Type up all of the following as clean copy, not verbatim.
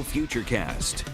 Futurecast.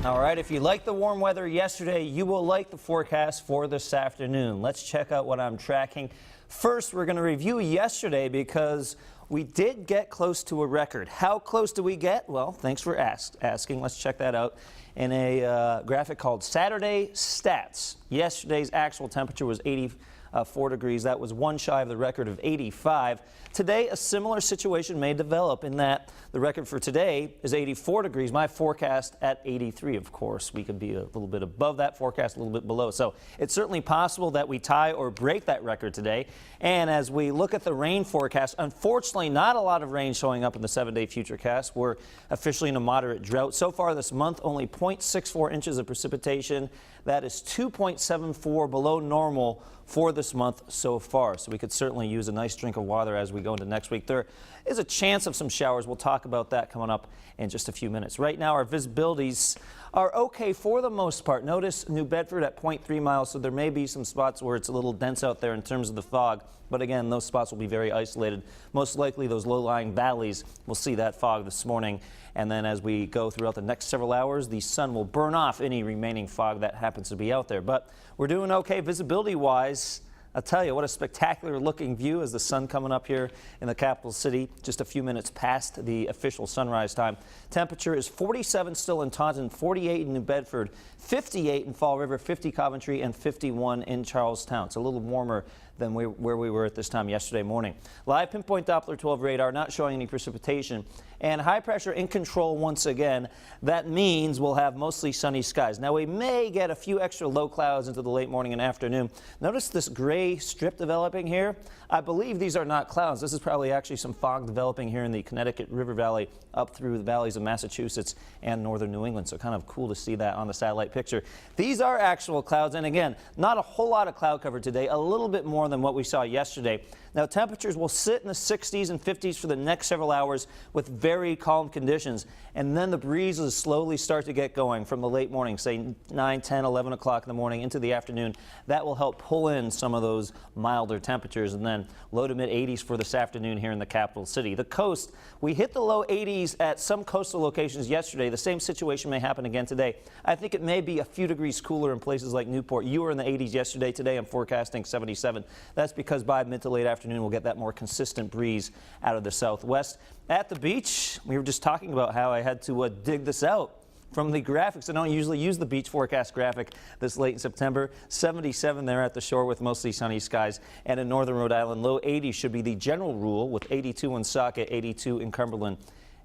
All right, if you like the warm weather yesterday, you will like the forecast for this afternoon. Let's check out what I'm tracking. First, we're going to review yesterday because we did get close to a record. How close do we get? Well, thanks for asking. Let's check that out in a graphic called Saturday Stats. Yesterday's actual temperature was 84 degrees. That was one shy of the record of 85. Today, a similar situation may develop in that the record for today is 84 degrees. My forecast at 83, of course. We could be a little bit above that forecast, a little bit below. So it's certainly possible that we tie or break that record today. And as we look at the rain forecast, unfortunately, not a lot of rain showing up in the 7-day Futurecast. We're officially in a moderate drought. So far this month, only 0.64 inches of precipitation. That is 2.74 below normal for this month so far. So we could certainly use a nice drink of water as we go into next week. There is a chance of some showers. We'll talk about that coming up in just a few minutes. Right now, our visibilities are okay for the most part. Notice New Bedford at 0.3 miles, so there may be some spots where it's a little dense out there in terms of the fog. But again, those spots will be very isolated. Most likely those low-lying valleys will see that fog this morning. And then as we go throughout the next several hours, the sun will burn off any remaining fog that happens to be out there. But we're doing okay visibility-wise. I'll tell you, what a spectacular looking view as the sun coming up here in the capital city, just a few minutes past the official sunrise time. Temperature is 47 still in Taunton, 48 in New Bedford, 58 in Fall River, 50 Coventry, and 51 in Charlestown. It's a little warmer than where we were at this time yesterday morning. Live Pinpoint Doppler 12 radar not showing any precipitation, and high pressure in control once again. That means we'll have mostly sunny skies. Now we may get a few extra low clouds into the late morning and afternoon. Notice this gray strip developing here. I believe these are not clouds. This is probably actually some fog developing here in the Connecticut River Valley up through the valleys of Massachusetts and northern New England. So kind of cool to see that on the satellite picture. These are actual clouds, and again, not a whole lot of cloud cover today, a little bit more than what we saw yesterday. Now temperatures will sit in the 60s and 50s for the next several hours with very calm conditions, and then the breezes slowly start to get going from the late morning, say 9, 10, 11 o'clock in the morning into the afternoon. That will help pull in some of those milder temperatures, and then low to mid 80s for this afternoon here in the capital city. The coast, we hit the low 80s at some coastal locations yesterday. The same situation may happen again today. I think it may be a few degrees cooler in places like Newport. You were in the 80s yesterday. Today I'm forecasting 77. That's because by mid to late afternoon we'll get that more consistent breeze out of the southwest. At the beach, we were just talking about how I had to dig this out from the graphics. I don't usually use the beach forecast graphic this late in September. 77 there at the shore with mostly sunny skies. And in northern Rhode Island, low 80s should be the general rule, with 82 in Sauk, 82 in Cumberland,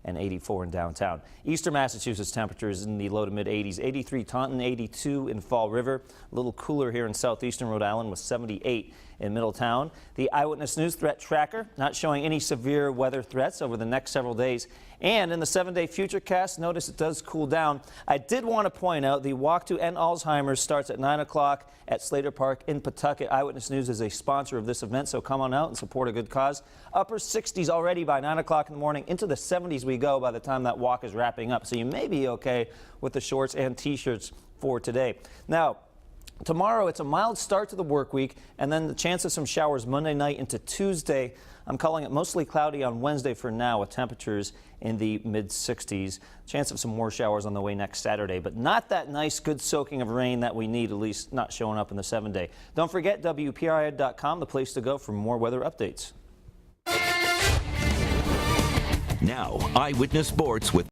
and 84 in downtown. Eastern Massachusetts temperatures in the low to mid 80s. 83 Taunton, 82 in Fall River. A little cooler here in southeastern Rhode Island with 78 in Middletown. The Eyewitness News Threat Tracker not showing any severe weather threats over the next several days. And in the 7-day Futurecast, notice it does cool down. I did want to point out the Walk to End Alzheimer's starts at 9 o'clock at Slater Park in Pawtucket. Eyewitness News is a sponsor of this event, so come on out and support a good cause. Upper 60s already by 9 o'clock in the morning. Into the 70s we go by the time that walk is wrapping up. So you may be okay with the shorts and T-shirts for today. Now, tomorrow, it's a mild start to the work week, and then the chance of some showers Monday night into Tuesday. I'm calling it mostly cloudy on Wednesday for now, with temperatures in the mid-60s. Chance of some more showers on the way next Saturday, but not that nice, good soaking of rain that we need, at least not showing up in the 7-day. Don't forget WPRI.com, the place to go for more weather updates. Now, Eyewitness Sports with